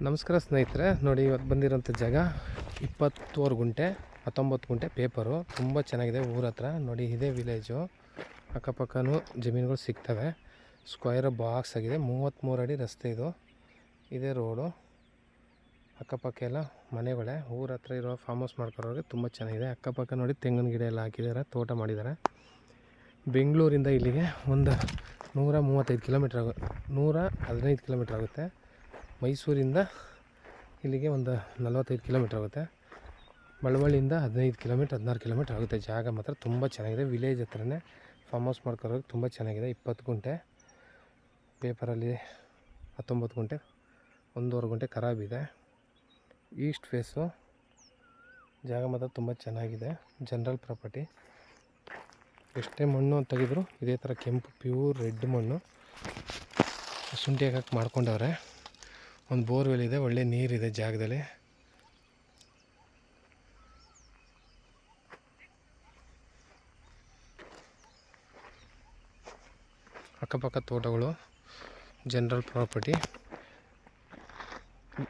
ನಮಸ್ಕಾರ ಸ್ನೇಹಿತರೆ, ನೋಡಿ ಇವತ್ತು ಬಂದಿರೋಂಥ ಜಾಗ 20 ಗುಂಟೆ 19 ಗುಂಟೆ ಪೇಪರು. ತುಂಬ ಚೆನ್ನಾಗಿದೆ. ಊರ ಹತ್ರ ನೋಡಿ, ಇದೇ ವಿಲೇಜು. ಅಕ್ಕಪಕ್ಕನೂ ಜಮೀನುಗಳು ಸಿಗ್ತವೆ. ಸ್ಕ್ವೇರ್ ಬಾಕ್ಸ್ ಆಗಿದೆ. 33 ಅಡಿ ರಸ್ತೆ ಇದು. ಇದೇ ರೋಡು. ಅಕ್ಕಪಕ್ಕ ಎಲ್ಲ ಮನೆಗಳೇ. ಊರ ಹತ್ರ ಇರೋ ಫಾರ್ಮ್ ಹೌಸ್ ಮಾಡ್ಕೊಳ್ಳೋರಿಗೆ ತುಂಬ ಚೆನ್ನಾಗಿದೆ. ಅಕ್ಕಪಕ್ಕ ನೋಡಿ ತೆಂಗಿನ ಗಿಡ ಎಲ್ಲ ಹಾಕಿದ್ದಾರೆ, ತೋಟ ಮಾಡಿದ್ದಾರೆ. ಬೆಂಗಳೂರಿಂದ ಇಲ್ಲಿಗೆ ಒಂದು 135 ಕಿಲೋಮೀಟ್ರ್ 115 ಕಿಲೋಮೀಟ್ರ್ ಆಗುತ್ತೆ. ಮೈಸೂರಿಂದ ಇಲ್ಲಿಗೆ ಒಂದು 45 ಕಿಲೋಮೀಟ್ರ್ ಆಗುತ್ತೆ. ಮಳವಳ್ಳಿಯಿಂದ 15 ಕಿಲೋಮೀಟ್ರ್ 16 ಕಿಲೋಮೀಟ್ರ್ ಆಗುತ್ತೆ. ಜಾಗ ಮಾತ್ರ ತುಂಬ ಚೆನ್ನಾಗಿದೆ. ವಿಲೇಜ್ ಹತ್ರನೇ ಫಾರ್ಮ್ ಹೌಸ್ ಮಾಡ್ಕೊಳ್ಳೋರಿಗೆ ತುಂಬ ಚೆನ್ನಾಗಿದೆ. 20 ಗುಂಟೆ ಪೇಪರಲ್ಲಿ 19 ಗುಂಟೆ, 1.5 ಗುಂಟೆ ಖರಾಬಿದೆ. ಈಸ್ಟ್ ಫೇಸು ಜಾಗ ಮಾತ್ರ ತುಂಬ ಚೆನ್ನಾಗಿದೆ. General property. ಎಷ್ಟೇ ಮಣ್ಣು ತೆಗೆದ್ರು ಇದೇ ಥರ ಕೆಂಪು ಪ್ಯೂರ್ ರೆಡ್ ಮಣ್ಣು. ಶುಂಠಿ ಹಾಕಕ್ಕೆ ಮಾಡ್ಕೊಂಡವ್ರೆ. ಒಂದು ಬೋರ್ವೆಲ್ ಇದೆ, ಒಳ್ಳೆ ನೀರಿದೆ ಜಾಗದಲ್ಲಿ. ಅಕ್ಕಪಕ್ಕ ತೋಟಗಳು, ಜನರಲ್ ಪ್ರಾಪರ್ಟಿ.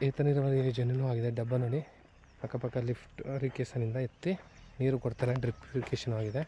ಏತ ನೀರಾವರಿ ಯೋಜನೆಯೂ ಆಗಿದೆ. ಡಬ್ಬ ನೋಡಿ, ಅಕ್ಕಪಕ್ಕ ಲಿಫ್ಟ್ ಇರಿಗೇಷನಿಂದ ಎತ್ತಿ ನೀರು ಕೊಡ್ತಾರೆ. ಡ್ರಿಪ್ ಇರಿಗೇಷನ್ ಆಗಿದೆ.